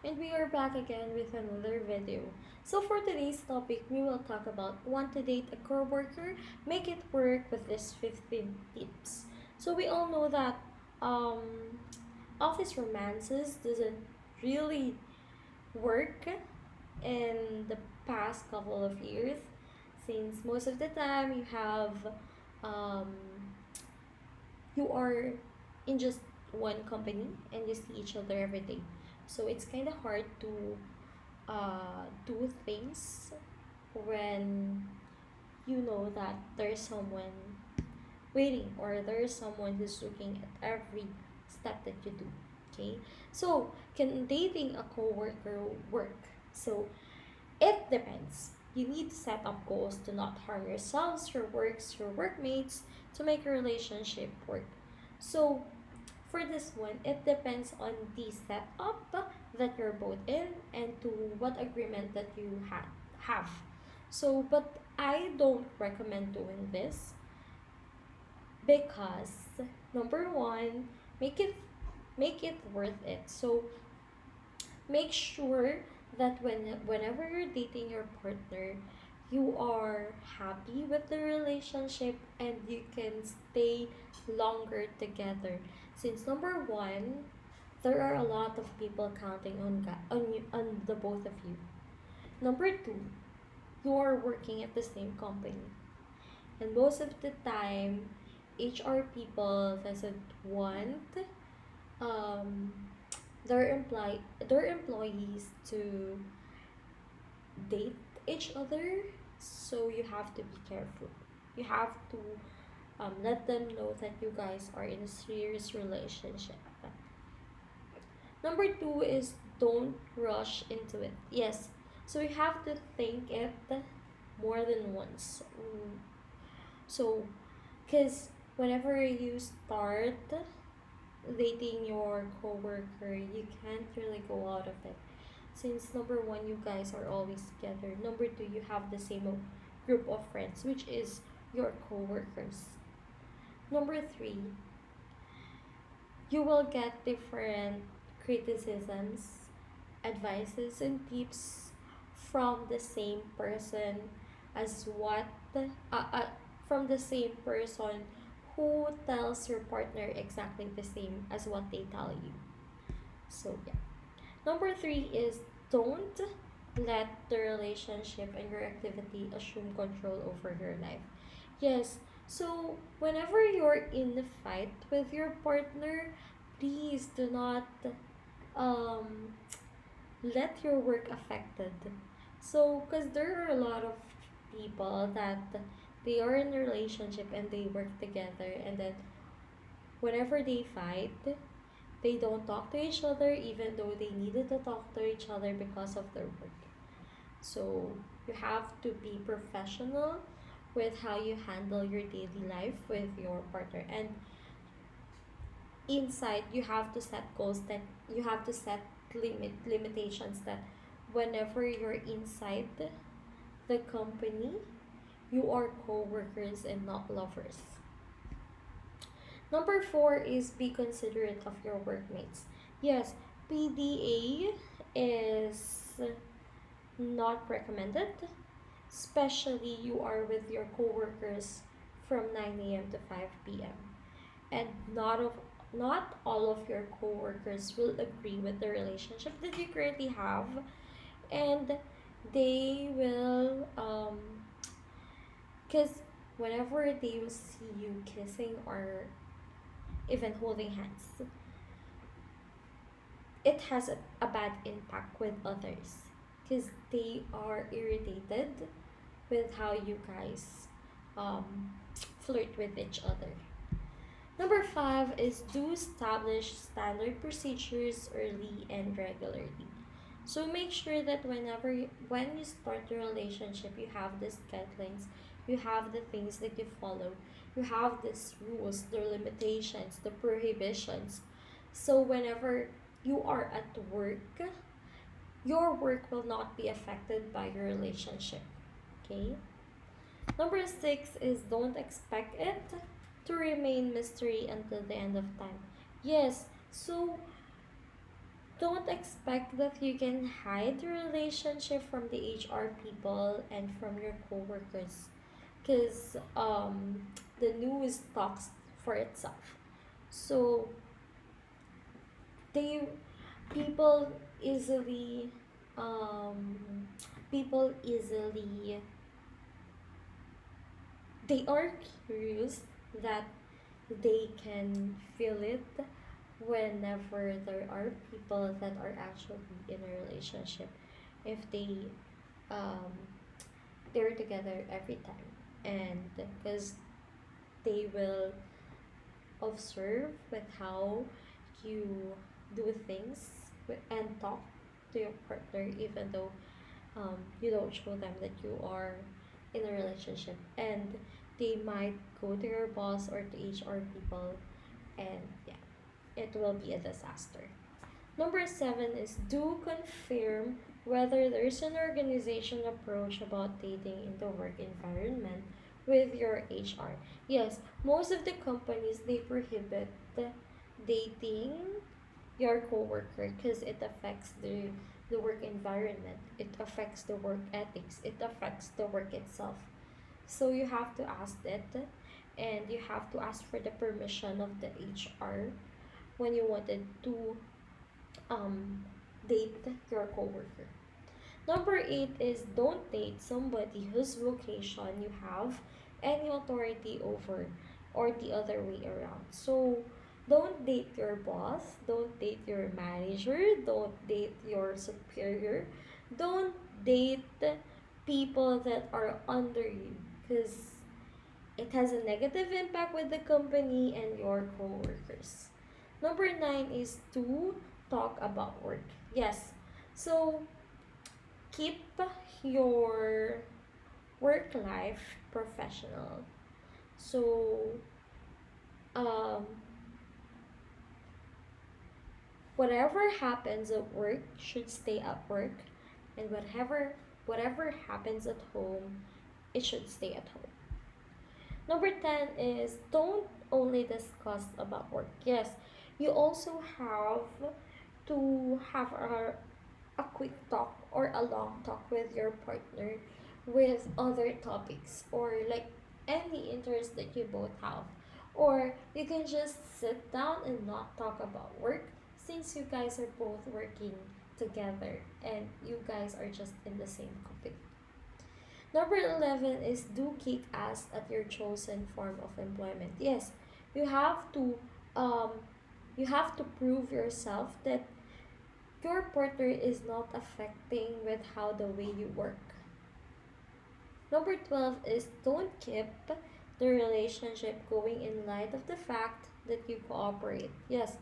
and we are back again with another video. So for today's topic, we will talk about want to date a coworker, make it work with these 15 tips. So we all know that um, office romances doesn't really work in the past couple of years, since most of the time um, you are in just one company and you see each other every day. So it's kind of hard to do things when you know that there's someone waiting or there's someone who's looking at every step that you do. Okay, so can dating a coworker work? So it depends. You need to set up goals to not harm yourselves, your works, your workmates, to make a relationship work. So for this one, it depends on the setup that you're both in and to what agreement that you have. So, but I don't recommend doing this because number one, make it make it worth it. So make sure that whenever you're dating your partner, you are happy with the relationship and you can stay longer together, since number one, there are a lot of people counting on the both of you. Number two, you are working at the same company, and most of the time HR people doesn't want um their employees to date each other. So you have to be careful. You have to let them know that you guys are in a serious relationship. Number two is don't rush into it. Yes, so you have to think it more than once. So because whenever you start dating your coworker, you can't really go out of it, since number one, you guys are always together. Number two, you have the same group of friends, which is your coworkers. Number three, you will get different criticisms, advices, and tips from the same person as what from the same person who tells your partner exactly the same as what they tell you. So yeah. Number three is don't let the relationship and your activity assume control over your life. Yes, so whenever you're in a fight with your partner, please do not um, let your work affected. So, because there are a lot of people that they are in a relationship and they work together, and then whenever they fight, they don't talk to each other even though they needed to talk to each other because of their work. So you have to be professional with how you handle your daily life with your partner. And inside, you have to set goals, that you have to set limitations, that whenever you're inside the company, you are co-workers and not lovers. Number four is be considerate of your workmates. Yes, PDA is not recommended, especially you are with your coworkers from 9 a.m. to 5 p.m. And not all of your coworkers will agree with the relationship that you currently have, and they will because whenever they will see you kissing or even holding hands, it has a bad impact with others, because they are irritated with how you guys um, flirt with each other. Number five is do establish standard procedures early and regularly. So make sure that when you start the relationship, you have these guidelines, you have the things that you follow, you have these rules, the limitations, the prohibitions. So whenever you are at work, your work will not be affected by your relationship. Okay? Number six is don't expect it to remain mystery until the end of time. Yes, so Don't expect that you can hide the relationship from the HR people and from your coworkers, because the news talks for itself. So they people easily um people easily they are curious that they can feel it whenever there are people that are actually in a relationship, if um they're together every time, and because they will observe with how you do things and talk to your partner, even though you don't show them that you are in a relationship, and they might go to your boss or to HR people, and yeah, it will be a disaster. Number seven is do confirm whether there's an organization approach about dating in the work environment with your HR. Yes, most of the companies they prohibit dating your coworker because it affects the work environment. It affects the work ethics. It affects the work itself. So you have to ask it, and you have to ask for the permission of the HR when you wanted to um, date your coworker. Number eight is don't date somebody whose vocation you have any authority over, or the other way around. So don't date your boss, don't date your manager, don't date your superior, don't date people that are under you, because it has a negative impact with the company and your coworkers. Number nine is to talk about work. Yes. So keep your work life professional. So um, whatever happens at work should stay at work, and whatever happens at home, it should stay at home. Number 10 is don't only discuss about work. Yes, you also have to have a quick talk or a long talk with your partner with other topics, or like any interest that you both have. Or you can just sit down and not talk about work, since you guys are both working together and you guys are just in the same company. Number 11 is do kick ass at your chosen form of employment. Yes, you have to um you have to prove yourself that your partner is not affecting with how the way you work. Number 12 is don't keep the relationship going in light of the fact that you cooperate. Yes.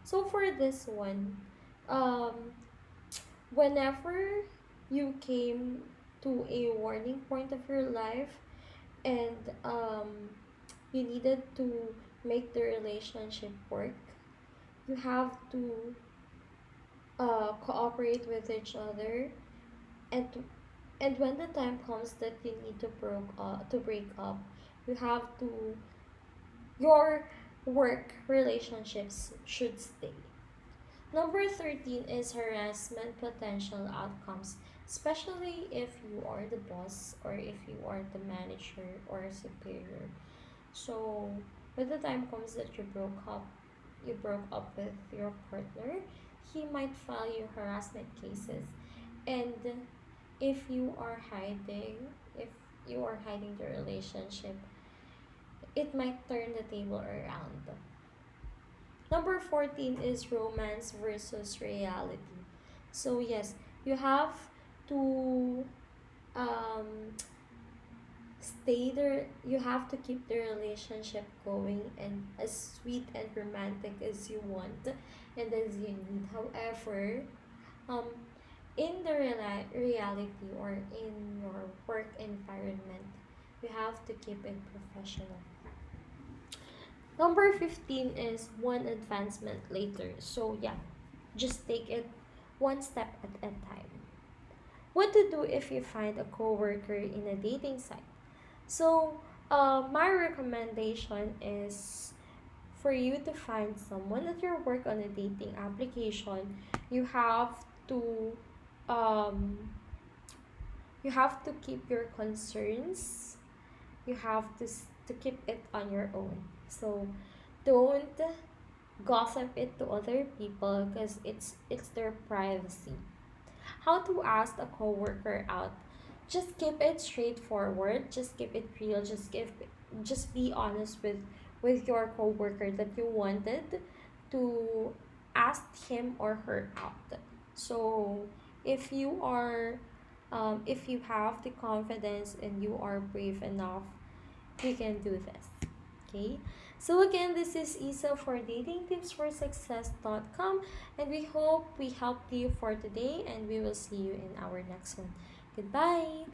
So for this one, um whenever you came to a warning point of your life, and you needed to make the relationship work, you have to cooperate with each other, and and when the time comes that you need to break up, you have to your work relationships should stay. Number 13 is harassment potential outcomes, especially if you are the boss or if you are the manager or superior. So, when the time comes that you broke up with your partner, he might file you harassment cases. And if you are hiding, if you are hiding the relationship, it might turn the table around. Number 14 is romance versus reality. So, yes, you have to um, stay there. You have to keep the relationship going and as sweet and romantic as you want and as you need. However, um, in the reality or in your work environment, you have to keep it professional. Number 15 is one advancement later. So, yeah, just take it one step at a time. What to do if you find a coworker in a dating site? So, my recommendation is for you to find someone at your work on a dating application, you have to um you have to keep your concerns, you have to keep it on your own. So don't gossip it to other people because it's their privacy. How to ask a coworker out? Just keep it straightforward, just keep it real, just be honest with your coworker that you wanted to ask him or her out. So if you are if you have the confidence and you are brave enough, you can do this. Okay, so again, this is Isa for datingtipsforsuccess.com, and we hope we helped you for today, and we will see you in our next one. Goodbye.